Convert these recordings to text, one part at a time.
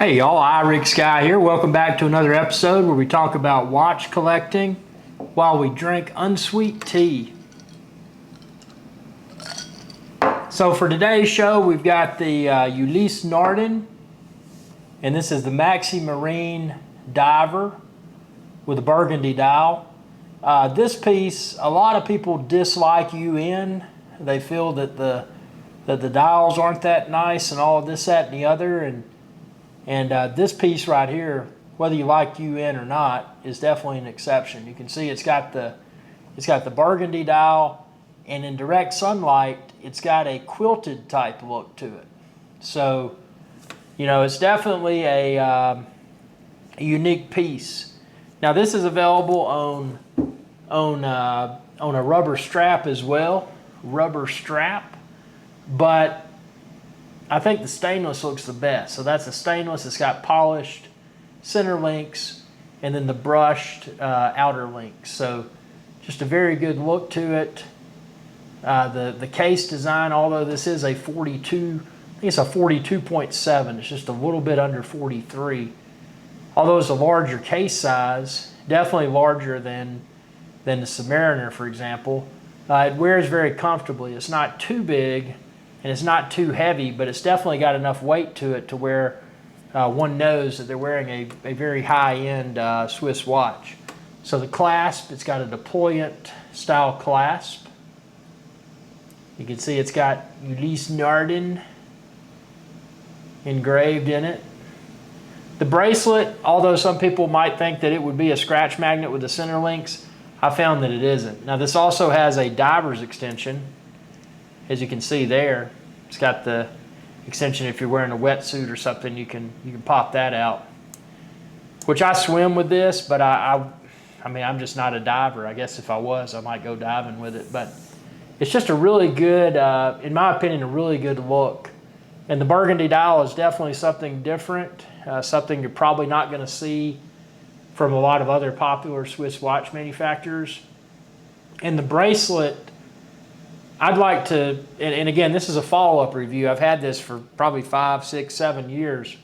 Hey y'all, iRig Sky here. Welcome back to another episode where we talk about watch collecting while we drink unsweet tea. So for today's show, we've got the Ulysse Nardin, and this is the Maxi Marine Diver with a burgundy dial. This piece, a lot of people dislike UN. They feel that the dials aren't that nice and all of this, that, and the other. And this piece right here, whether you like UN or not, is definitely an exception. You can see it's got the burgundy dial, and in direct sunlight, it's got a quilted type look to it. So, you know, it's definitely a unique piece. Now, this is available on a rubber strap as well, but I think the stainless looks the best. So that's the stainless. It's got polished center links and then the brushed outer links. So just a very good look to it. The case design, although this is a 42, I think it's a 42.7. It's just a little bit under 43. Although it's a larger case size, definitely larger than the Submariner, for example. It wears very comfortably. It's not too big, and it's not too heavy, but it's definitely got enough weight to it to where one knows that they're wearing a very high-end Swiss watch. So the clasp, it's got a deployant style clasp. You can see it's got Ulysse Nardin engraved in it. The bracelet, although some people might think that it would be a scratch magnet with the center links, I found that it isn't. Now this also has a diver's extension. As you can see there, it's got the extension. If you're wearing a wetsuit or something, you can pop that out. Which I swim with this, but I mean, I'm just not a diver. I guess if I was, I might go diving with it. But it's just a really good, in my opinion, a really good look. And the burgundy dial is definitely something different, something you're probably not going to see from a lot of other popular Swiss watch manufacturers. And the bracelet, I'd like to, and again, this is a follow-up review. I've had this for probably 5, 6, 7 years.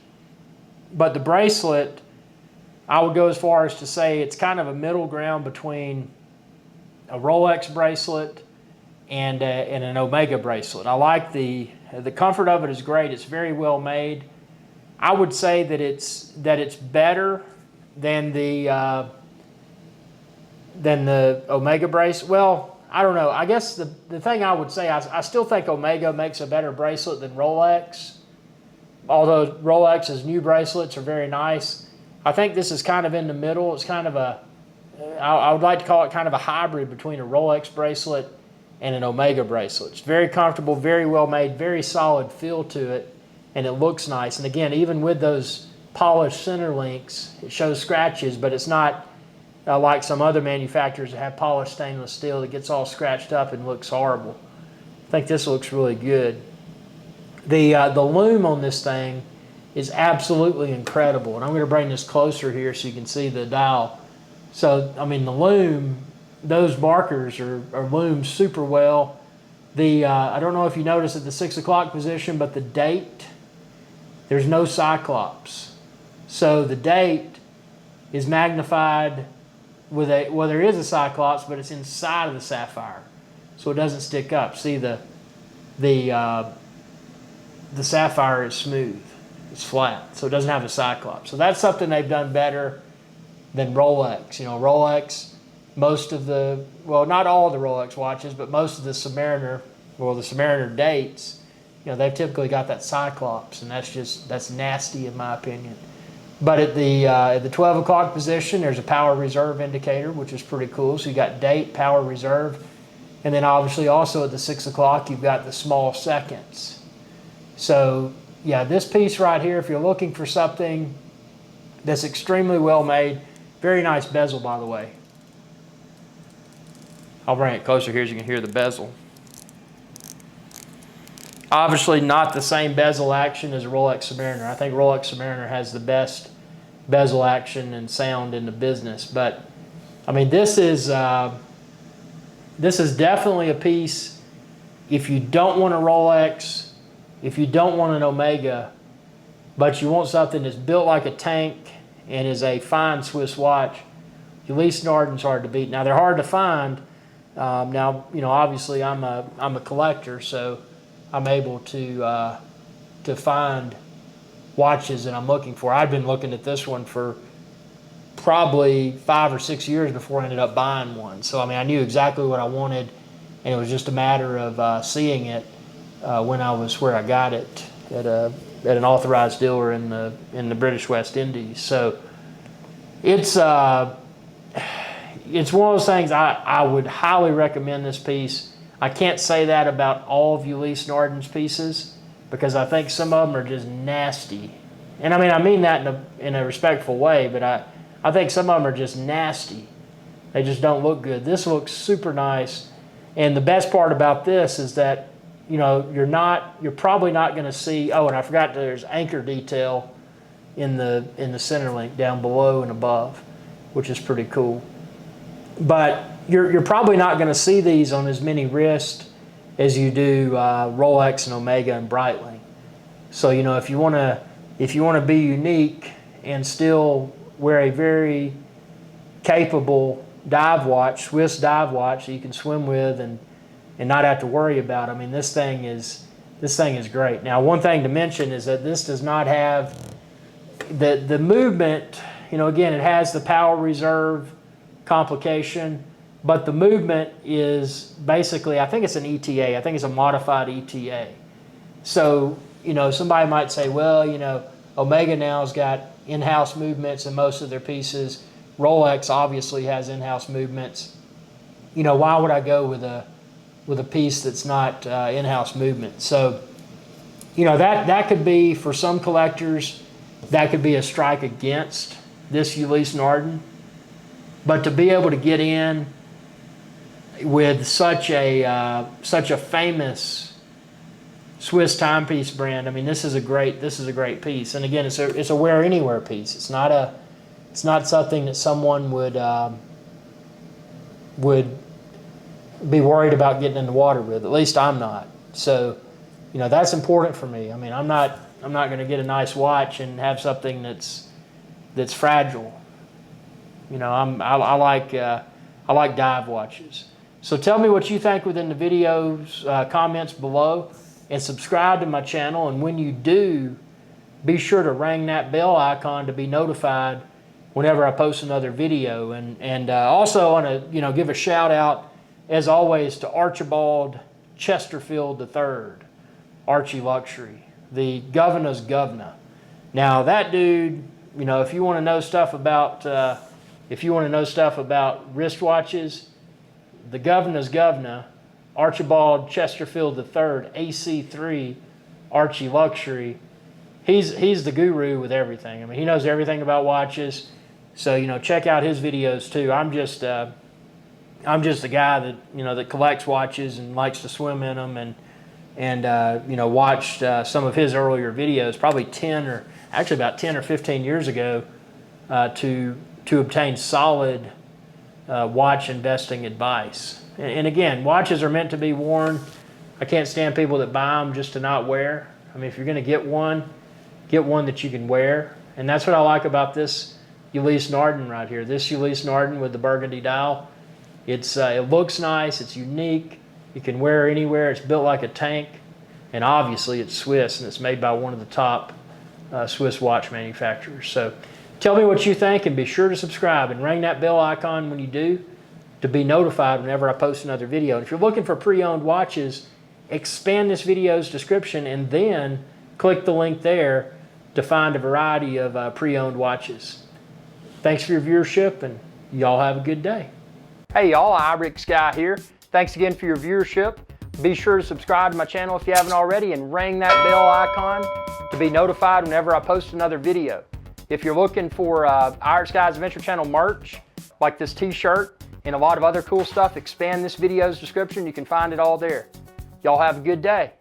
But the bracelet, I would go as far as to say it's kind of a middle ground between a Rolex bracelet and an Omega bracelet. I like the comfort of it is great. It's very well made. I would say that it's better than the Omega bracelet. Well, I don't know. I guess the thing I would say, I still think Omega makes a better bracelet than Rolex. Although Rolex's new bracelets are very nice. I think this is kind of in the middle. It's kind of I would like to call it kind of a hybrid between a Rolex bracelet and an Omega bracelet. It's very comfortable, very well made, very solid feel to it, and it looks nice. And again, even with those polished center links, it shows scratches, but it's not like some other manufacturers that have polished stainless steel that gets all scratched up and looks horrible. I think this looks really good. The lume on this thing is absolutely incredible, and I'm going to bring this closer here so you can see the dial. So, I mean, the lume, those markers are loomed super well. I don't know if you noticed at the 6 o'clock position, but the date, there's no cyclops. So the date is magnified with well, there is a cyclops, but it's inside of the sapphire, so it doesn't stick up. See, the sapphire is smooth, it's flat, so it doesn't have a cyclops. So that's something they've done better than Rolex. You know, Rolex, most of the, well, not all of the Rolex watches, but most of the Submariner, well, the Submariner dates, you know, they've typically got that cyclops, and that's nasty in my opinion. But at the 12 o'clock position, there's a power reserve indicator, which is pretty cool. So you got date, power reserve, and then obviously also at the 6 o'clock, you've got the small seconds. So yeah, this piece right here, if you're looking for something that's extremely well made, very nice bezel, by the way. I'll bring it closer here so you can hear the bezel. Obviously not the same bezel action as a Rolex Submariner. I think Rolex Submariner has the best bezel action and sound in the business. But I mean, this is definitely a piece. If you don't want a Rolex, if you don't want an Omega, but you want something that's built like a tank and is a fine Swiss watch, Ulysse Nardin's hard to beat. Now they're hard to find. Now, you know, obviously I'm a collector, so I'm able to find watches that I'm looking for. I've been looking at this one for probably 5 or 6 years before I ended up buying one. So I mean, I knew exactly what I wanted, and it was just a matter of seeing it when I was where I got it at an authorized dealer in the British West Indies. So it's one of those things. I would highly recommend this piece. I can't say that about all of Ulysse Nardin's pieces, because I think some of them are just nasty. And I mean that in a respectful way, but I think some of them are just nasty. They just don't look good. This looks super nice. And the best part about this is that, you know, you're probably not going to see, oh, and I forgot there's anchor detail in the center link down below and above, which is pretty cool. But you're probably not going to see these on as many wrists as you do Rolex and Omega and Breitling. So, you know, if you want to be unique and still wear a very capable dive watch, Swiss dive watch that you can swim with and not have to worry about, I mean, this thing is great. Now, one thing to mention is that this does not have the movement. You know, again, it has the power reserve complication, but the movement is basically, I think it's an ETA. I think it's a modified ETA. So, you know, somebody might say, well, you know, Omega now's got in-house movements in most of their pieces. Rolex obviously has in-house movements. You know, why would I go with a piece that's not in-house movement? So, you know, that could be, for some collectors, that could be a strike against this Ulysse Nardin. But to be able to get in with such a famous Swiss timepiece brand, I mean, this is a great piece. And again, it's a wear anywhere piece. It's not something that someone would be worried about getting in the water with. At least I'm not. So, you know, that's important for me. I mean, I'm not going to get a nice watch and have something that's fragile. You know, I like dive watches. So tell me what you think within the video's comments below, and subscribe to my channel. And when you do, be sure to ring that bell icon to be notified whenever I post another video. And also I want to give a shout out, as always, to Archibald Chesterfield III, Archie Luxury, the governor's governor. Now that dude, you know, if you want to know stuff about wristwatches, the governor's governor, Archibald Chesterfield III, AC3, Archie Luxury, he's the guru with everything. I mean, he knows everything about watches. So, you know, check out his videos too. I'm just a guy that, you know, that collects watches and likes to swim in them, and you know, watched some of his earlier videos, probably about 10 or 15 years ago, to obtain solid watch investing advice. And again, watches are meant to be worn. I can't stand people that buy them just to not wear. I mean, if you're going to get one that you can wear. And that's what I like about this Ulysse Nardin right here. This Ulysse Nardin with the burgundy dial. It looks nice. It's unique. You can wear it anywhere. It's built like a tank. And obviously it's Swiss, and it's made by one of the top Swiss watch manufacturers. So tell me what you think, and be sure to subscribe and ring that bell icon when you do, to be notified whenever I post another video. And if you're looking for pre-owned watches, expand this video's description and then click the link there to find a variety of pre-owned watches. Thanks for your viewership, and y'all have a good day. Hey y'all, Irix Guy here. Thanks again for your viewership. Be sure to subscribe to my channel if you haven't already, and ring that bell icon to be notified whenever I post another video. If you're looking for Irix Guy's Adventure Channel merch, like this t-shirt and a lot of other cool stuff, expand this video's description. You can find it all there. Y'all have a good day.